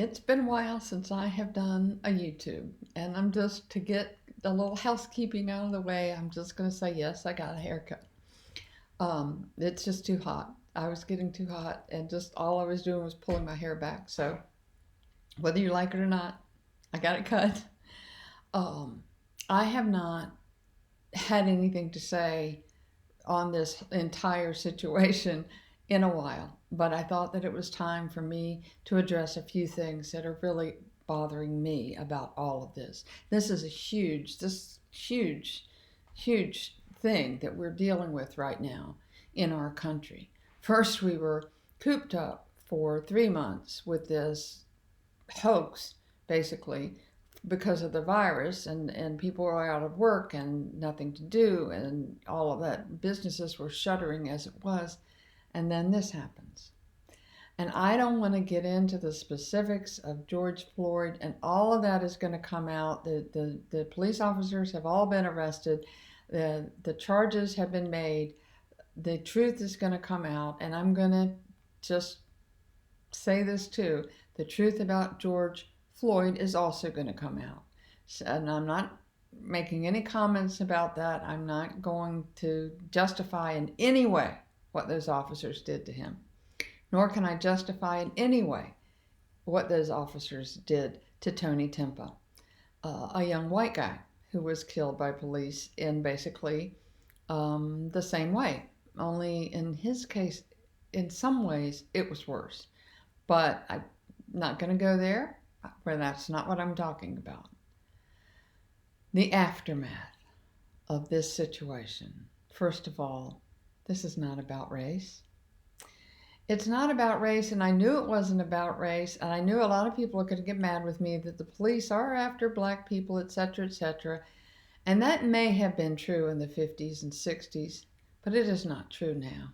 It's been a while since I have done a YouTube, and I'm just to get a little housekeeping out of the way. I'm just going to say yes, I got a haircut. It's just too hot. I was getting too hot, and just all I was doing was pulling my hair back. So whether you like it or not, I got it cut. Um, I have not had anything to say on this entire situation in a while, but I thought that it was time for me to address a few things that are really bothering me about all of this. This is huge thing that we're dealing with right now in our country. First, we were cooped up for 3 months with this hoax, basically, because of the virus, and people were out of work and nothing to do, and all of that. Businesses were shuttering as it was, and then this happens. And I don't want to get into the specifics of George Floyd, and all of that is going to come out. The police officers have all been arrested, the charges have been made, the truth is going to come out, and I'm going to just say this too: the truth about George Floyd is also going to come out. And I'm not making any comments about that. I'm not going to justify in any way what those officers did to him, nor can I justify in any way what those officers did to Tony Timpa, a young white guy who was killed by police in basically the same way. Only in his case, in some ways, it was worse. But I'm not going to go there, where that's not what I'm talking about. The aftermath of this situation. First of all, this is not about race. It's not about race, and I knew it wasn't about race, and I knew a lot of people are going to get mad with me that the police are after black people, etc., etc. And that may have been true in the 50s and 60s, but it is not true now.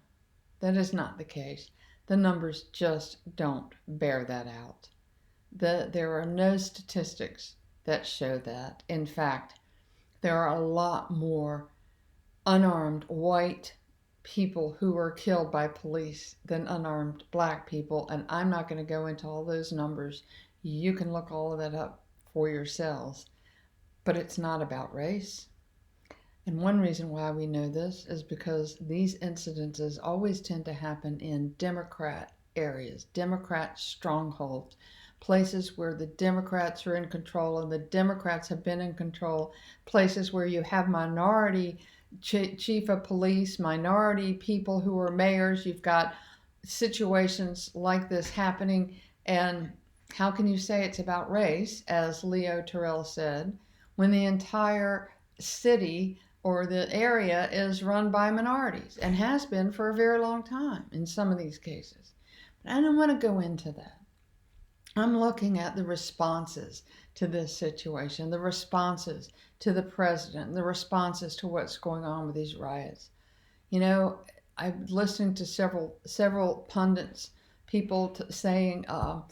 That is not the case. The numbers just don't bear that out. There are no statistics that show that. In fact, there are a lot more unarmed white people who were killed by police than unarmed black people, and I'm not going to go into all those numbers. You can look all of that up for yourselves. But it's not about race. And one reason why we know this is because these incidences always tend to happen in Democrat areas, Democrat strongholds, places where the Democrats are in control and the Democrats have been in control, places where you have minority chief of police, minority people who are mayors. You've got situations like this happening. And how can you say it's about race, as Leo Terrell said, when the entire city or the area is run by minorities and has been for a very long time in some of these cases? But I don't want to go into that. I'm looking at the responses to this situation, the responses to the president, the responses to what's going on with these riots. You know, I'm listening to several pundits, people saying, "Oh,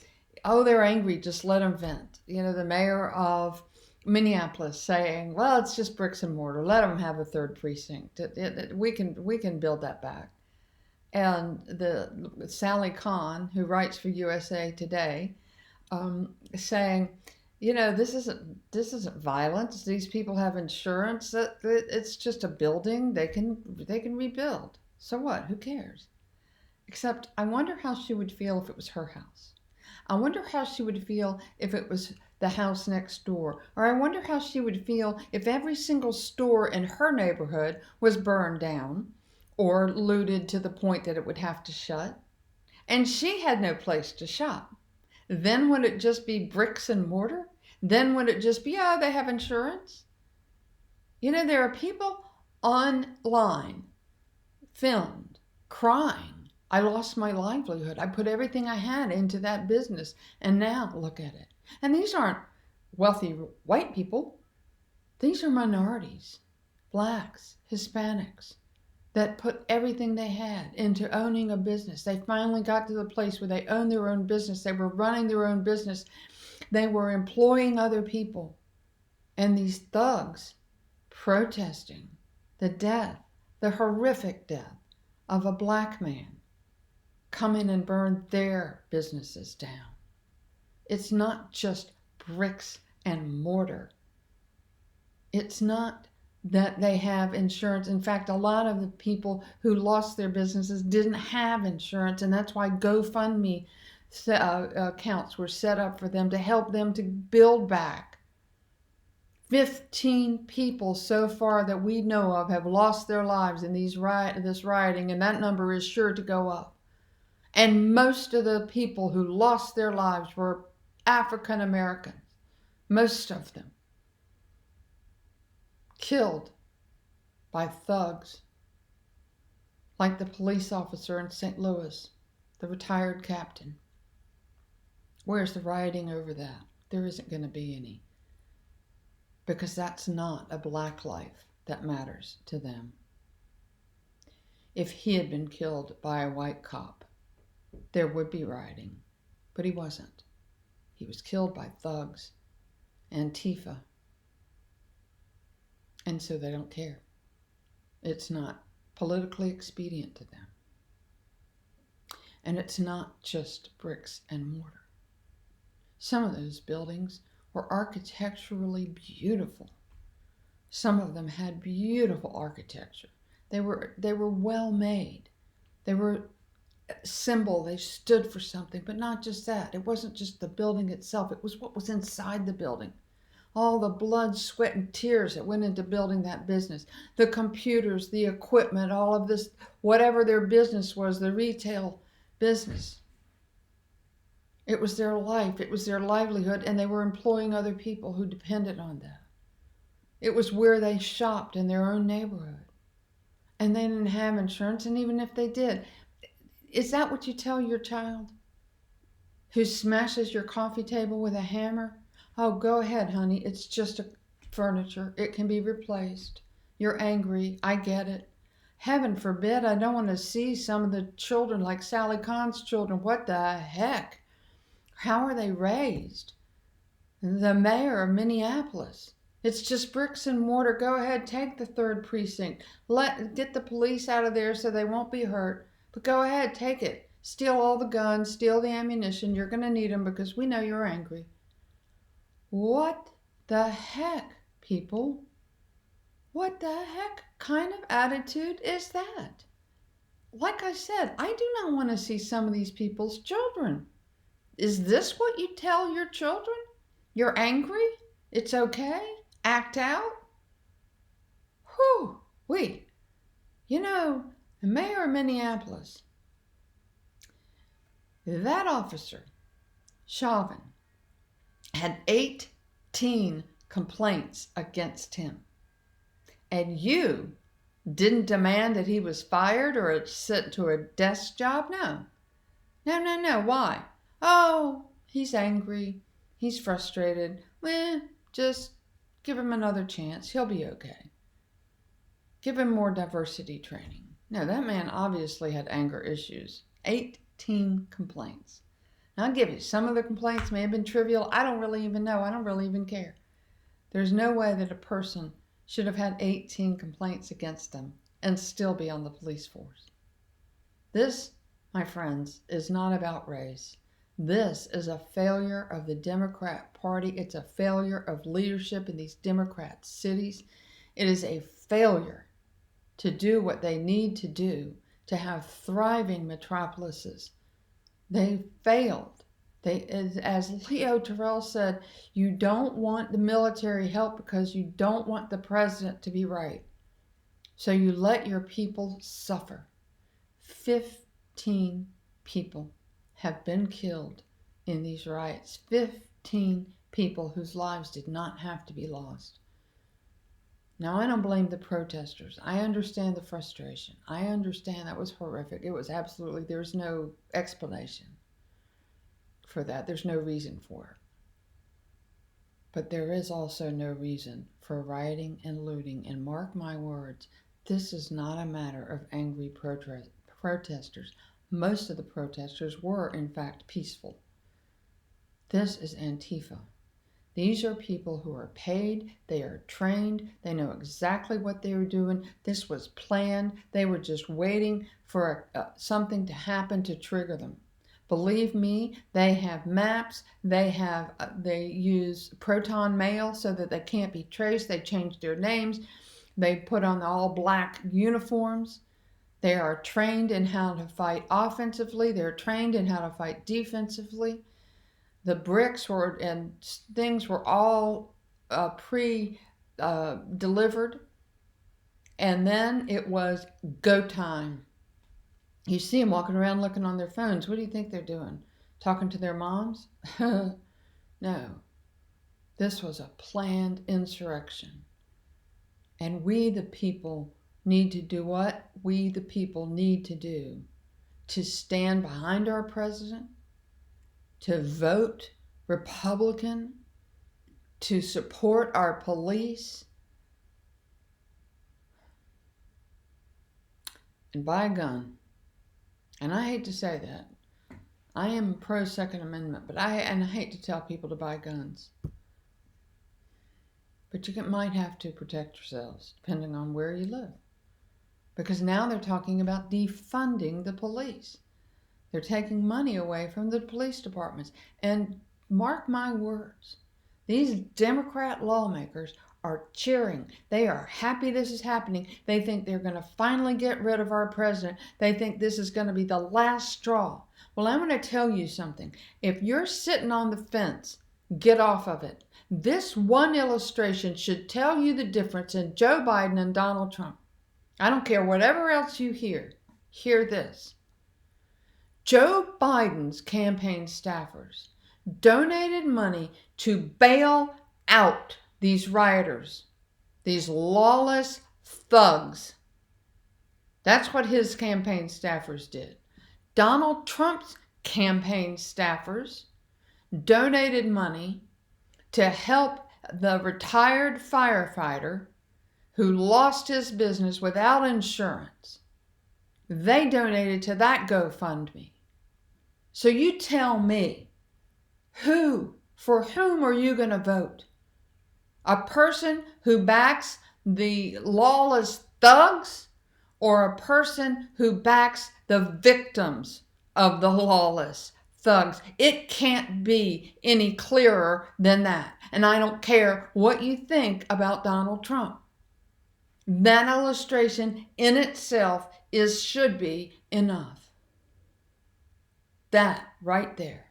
they're angry. Just let them vent." You know, the mayor of Minneapolis saying, "Well, it's just bricks and mortar. Let them have a third precinct. We can build that back." And the Sally Kahn, who writes for USA Today, saying, "You know, this isn't violence. These people have insurance. It's just a building. They can rebuild. So what? Who cares?" Except I wonder how she would feel if it was her house. I wonder how she would feel if it was the house next door. Or I wonder how she would feel if every single store in her neighborhood was burned down or looted to the point that it would have to shut. And she had no place to shop. Then would it just be bricks and mortar? Then would it just be, oh, they have insurance? You know, there are people online filmed crying. "I lost my livelihood. I put everything I had into that business, and now look at it." And these aren't wealthy white people. These are minorities, blacks, Hispanics, that put everything they had into owning a business. They finally got to the place where they owned their own business. They were running their own business. They were employing other people. And these thugs protesting the death, the horrific death of a black man, come in and burn their businesses down. It's not just bricks and mortar. It's not that they have insurance. In fact, a lot of the people who lost their businesses didn't have insurance, and that's why GoFundMe accounts were set up for them to help them to build back. 15 people so far that we know of have lost their lives in this rioting, and that number is sure to go up. And most of the people who lost their lives were African Americans, most of them killed by thugs, like the police officer in St. Louis, the retired captain. Where's the rioting over that? There isn't going to be any, because that's not a black life that matters to them. If he had been killed by a white cop, there would be rioting, but he wasn't. He was killed by thugs, Antifa, and so they don't care. It's not politically expedient to them. And it's not just bricks and mortar. Some of those buildings were architecturally beautiful. Some of them had beautiful architecture. They were well made. They were a symbol. They stood for something, but not just that. It wasn't just the building itself. It was what was inside the building. All the blood, sweat, and tears that went into building that business. The computers, the equipment, all of this, whatever their business was, the retail business. It was their life. It was their livelihood, and they were employing other people who depended on that. It was where they shopped in their own neighborhood. And they didn't have insurance, and even if they did, is that what you tell your child who smashes your coffee table with a hammer? Oh, go ahead, honey. It's just a furniture. It can be replaced. You're angry. I get it. Heaven forbid, I don't want to see some of the children like Sally Khan's children. What the heck? How are they raised? The mayor of Minneapolis. It's just bricks and mortar. Go ahead, take the 3rd precinct. Get the police out of there so they won't be hurt. But go ahead, take it. Steal all the guns, steal the ammunition. You're going to need them because we know you're angry. What the heck, people? What the heck kind of attitude is that? Like I said, I do not want to see some of these people's children. Is this what you tell your children? You're angry? It's okay? Act out? Whew, the mayor of Minneapolis, that officer, Chauvin, had 18 complaints against him. And you didn't demand that he was fired or sent to a desk job? No. Why? Oh, he's angry. He's frustrated. Just give him another chance. He'll be okay. Give him more diversity training. No, that man obviously had anger issues. 18 complaints. Now, I'll give you, some of the complaints may have been trivial. I don't really even know. I don't really even care. There's no way that a person should have had 18 complaints against them and still be on the police force. This, my friends, is not about race. This is a failure of the Democrat Party. It's a failure of leadership in these Democrat cities. It is a failure to do what they need to do to have thriving metropolises. They failed. As Leo Terrell said, you don't want the military help because you don't want the president to be right. So you let your people suffer. 15 people have been killed in these riots. 15 people whose lives did not have to be lost. Now, I don't blame the protesters. I understand the frustration. I understand that was horrific. It was absolutely, there's no explanation for that. There's no reason for it. But there is also no reason for rioting and looting. And mark my words, this is not a matter of angry protesters. Most of the protesters were, in fact, peaceful. This is Antifa. These are people who are paid, they are trained, they know exactly what they were doing. This was planned. They were just waiting for something to happen to trigger them. Believe me, they have maps. They use proton mail so that they can't be traced. They change their names. They put on the all black uniforms. They are trained in how to fight offensively. They're trained in how to fight defensively. The bricks were and things were all pre delivered, and then it was go time. You see them walking around looking on their phones. What do you think they're doing? Talking to their moms? No. This was a planned insurrection. And we, the people, need to do what we, the people, need to do to stand behind our president, to vote Republican, to support our police, and buy a gun. And I hate to say that. I am pro Second Amendment, but I hate to tell people to buy guns. But you might have to protect yourselves, depending on where you live. Because now they're talking about defunding the police. They're taking money away from the police departments. And mark my words, these Democrat lawmakers are cheering. They are happy this is happening. They think they're going to finally get rid of our president. They think this is going to be the last straw. Well, I'm going to tell you something. If you're sitting on the fence, get off of it. This one illustration should tell you the difference in Joe Biden and Donald Trump. I don't care whatever else you hear. Hear this. Joe Biden's campaign staffers donated money to bail out these rioters, these lawless thugs. That's what his campaign staffers did. Donald Trump's campaign staffers donated money to help the retired firefighter who lost his business without insurance. They donated to that GoFundMe. So you tell me, for whom are you going to vote? A person who backs the lawless thugs, or a person who backs the victims of the lawless thugs? It can't be any clearer than that. And I don't care what you think about Donald Trump. That illustration in itself should be enough. That right there.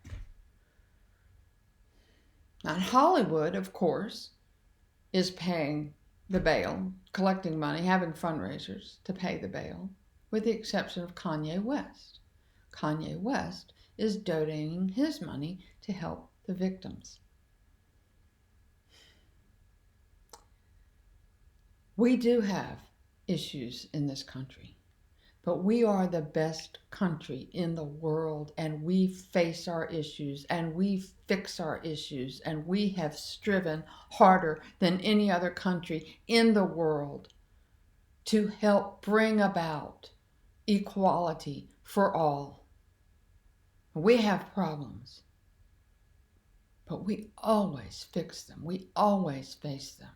Now, Hollywood, of course, is paying the bail, collecting money, having fundraisers to pay the bail, with the exception of Kanye West. Kanye West is donating his money to help the victims. We do have issues in this country, but we are the best country in the world, and we face our issues and we fix our issues, and we have striven harder than any other country in the world to help bring about equality for all. We have problems, but we always fix them. We always face them.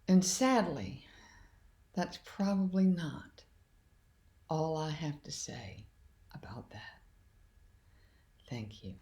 And sadly, that's probably not all I have to say about that. Thank you.